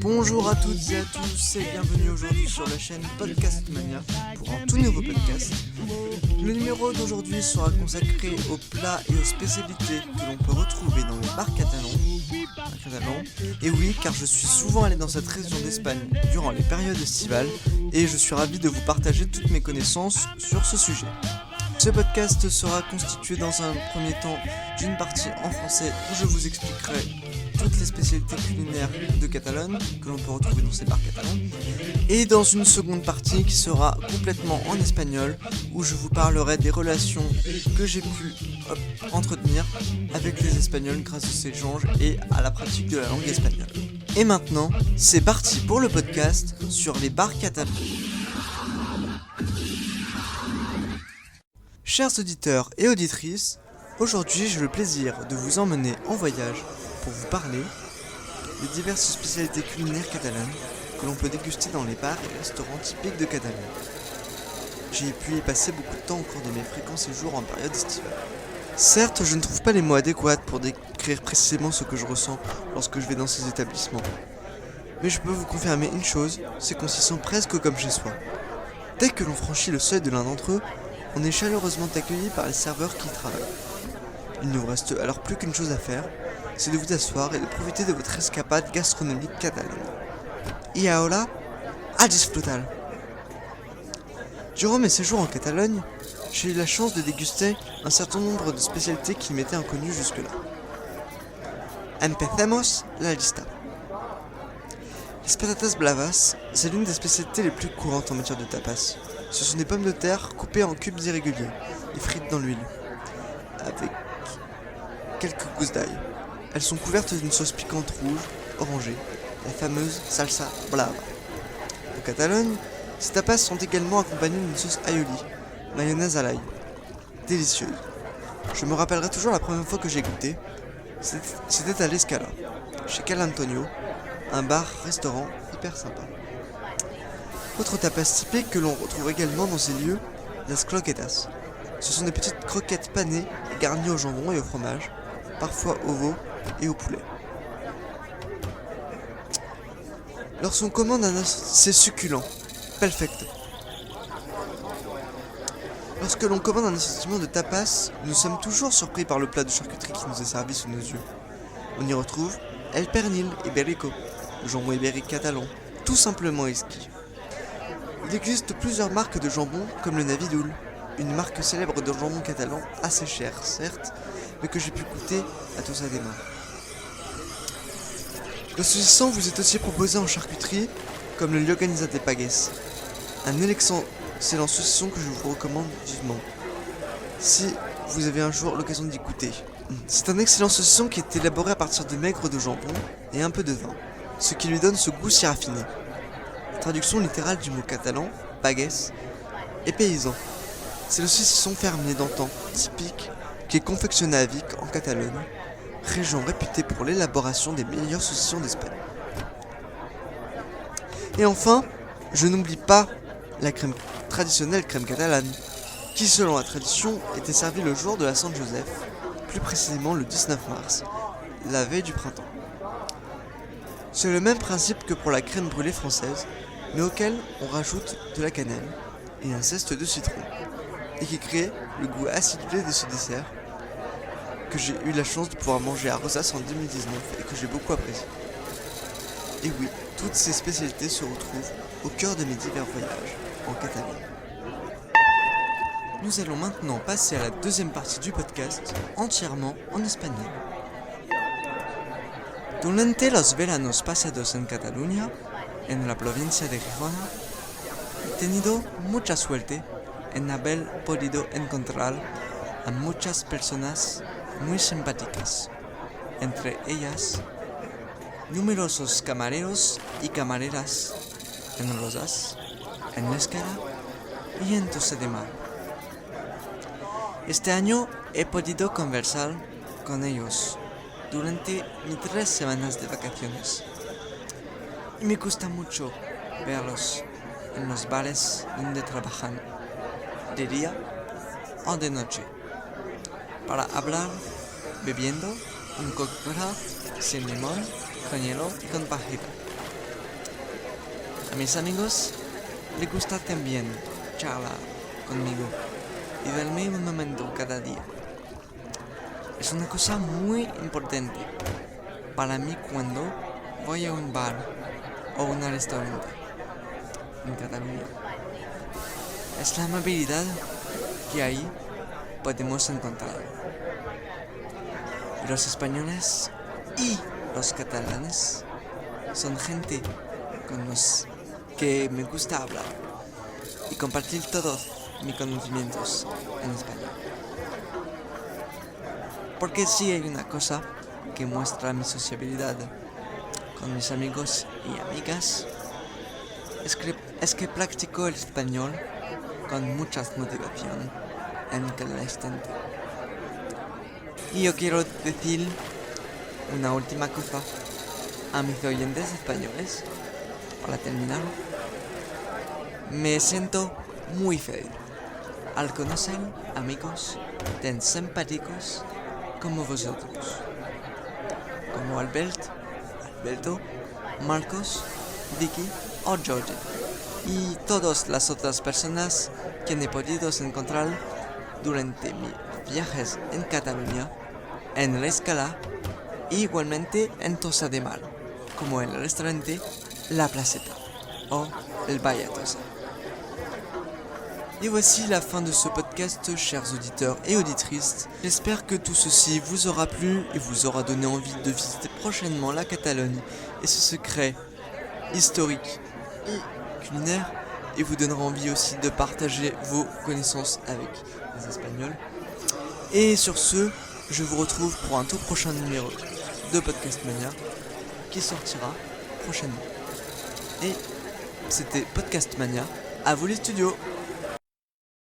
Bonjour à toutes et à tous et bienvenue aujourd'hui sur la chaîne Podcast Mania pour un tout nouveau podcast. Le numéro d'aujourd'hui sera consacré aux plats et aux spécialités que l'on peut retrouver dans les bars catalans. Et oui, car je suis souvent allé dans cette région d'Espagne durant les périodes estivales et je suis ravi de vous partager toutes mes connaissances sur ce sujet. Ce podcast sera constitué dans un premier temps d'une partie en français où je vous expliquerai toutes les spécialités culinaires de Catalogne que l'on peut retrouver dans ces bars catalans, et dans une seconde partie qui sera complètement en espagnol où je vous parlerai des relations que j'ai pu entretenir avec les Espagnols grâce à ces échanges et à la pratique de la langue espagnole. Et maintenant, c'est parti pour le podcast sur les bars catalans. Chers auditeurs et auditrices, aujourd'hui j'ai le plaisir de vous emmener en voyage pour vous parler des diverses spécialités culinaires catalanes que l'on peut déguster dans les bars et restaurants typiques de Catalogne. J'ai pu y passer beaucoup de temps au cours de mes fréquents séjours en période estivale. Certes, je ne trouve pas les mots adéquats pour décrire précisément ce que je ressens lorsque je vais dans ces établissements. Mais je peux vous confirmer une chose, c'est qu'on s'y sent presque comme chez soi. Dès que l'on franchit le seuil de l'un d'entre eux, on est chaleureusement accueilli par les serveurs qui y travaillent. Il ne vous reste alors plus qu'une chose à faire, c'est de vous asseoir et de profiter de votre escapade gastronomique catalane. Y ahora, a disfrutar! Durant mes séjours en Catalogne, j'ai eu la chance de déguster un certain nombre de spécialités qui m'étaient inconnues jusque-là. Empecemos la lista. Les patatas bravas, c'est l'une des spécialités les plus courantes en matière de tapas. Ce sont des pommes de terre coupées en cubes irréguliers et frites dans l'huile, avec quelques gousses d'ail. Elles sont couvertes d'une sauce piquante rouge, orangée, la fameuse salsa brava. En Catalogne, ces tapas sont également accompagnés d'une sauce aioli, mayonnaise à l'ail. Délicieuse. Je me rappellerai toujours la première fois que j'ai goûté. C'était à l'Escala, chez Cal Antonio, un bar-restaurant hyper sympa. Autre tapas typique que l'on retrouve également dans ces lieux, las croquetas. Ce sont des petites croquettes panées et garnies au jambon et au fromage, parfois au veau et au poulet. Lorsqu'on commande c'est succulent, perfecto. Lorsque l'on commande un assortiment de tapas, nous sommes toujours surpris par le plat de charcuterie qui nous est servi sous nos yeux. On y retrouve el pernil ibérico, le jambon ibérique catalan, tout simplement exquis. Il existe plusieurs marques de jambon comme le Navidoul, une marque célèbre de jambon catalan assez chère certes, mais que j'ai pu goûter à tous à des mains. Le saucisson vous est aussi proposé en charcuterie comme le Lloganiza de Pagues, un excellent saucisson que je vous recommande vivement si vous avez un jour l'occasion d'y goûter. C'est un excellent saucisson qui est élaboré à partir de maigre de jambon et un peu de vin, ce qui lui donne ce goût si raffiné. Traduction littérale du mot catalan, pagues, est paysan. C'est le saucisson fermier d'antan, typique, qui est confectionné à Vic, en Catalogne, région réputée pour l'élaboration des meilleurs saucissons d'Espagne. Et enfin, je n'oublie pas la traditionnelle crème catalane, qui selon la tradition était servie le jour de la Saint-Joseph, plus précisément le 19 mars, la veille du printemps. C'est le même principe que pour la crème brûlée française, mais auquel on rajoute de la cannelle et un zeste de citron, et qui crée le goût acidulé de ce dessert que j'ai eu la chance de pouvoir manger à Rosas en 2019 et que j'ai beaucoup apprécié. Et oui, toutes ces spécialités se retrouvent au cœur de mes divers voyages en Catalogne. Nous allons maintenant passer à la deuxième partie du podcast, entièrement en espagnol. Durante los veranos pasados en Cataluña, en la provincia de Gijón, he tenido mucha suerte en haber podido encontrar a muchas personas muy simpáticas, entre ellas numerosos camareros y camareras en Rosas, en Escala y en Tossa de Mar. Este año he podido conversar con ellos durante mis 3 semanas de vacaciones y me gusta mucho verlos en los bares donde trabajan, de día o de noche, para hablar bebiendo un Coca-Cola sin limón, con hielo y con pajita. A mis amigos les gusta también charlar conmigo y darme un momento cada día. Es una cosa muy importante para mí cuando voy a un bar o un restaurante en Cataluña. Es la amabilidad que ahí podemos encontrar. Los españoles y los catalanes son gente con los que me gusta hablar y compartir todos mis conocimientos en español. Porque si hay una cosa que muestra mi sociabilidad con mis amigos y amigas, es que practico el español con mucha motivación en cada instante. Y yo quiero decir una última cosa a mis oyentes españoles para terminar. Me siento muy feliz al conocer amigos tan simpáticos como vosotros, como Alberto, Marcos, Vicky o George, y todas las otras personas que he podido encontrar durante mis viajes en Cataluña, en La Escala, e igualmente en Tossa de Mar, como el restaurante La Placeta o el Valle Tossa. Et voici la fin de ce podcast, chers auditeurs et auditrices. J'espère que tout ceci vous aura plu et vous aura donné envie de visiter prochainement la Catalogne et ce secret historique et culinaire, et vous donnera envie aussi de partager vos connaissances avec les Espagnols. Et sur ce, je vous retrouve pour un tout prochain numéro de Podcast Mania qui sortira prochainement. Et c'était Podcast Mania, à vous les studios!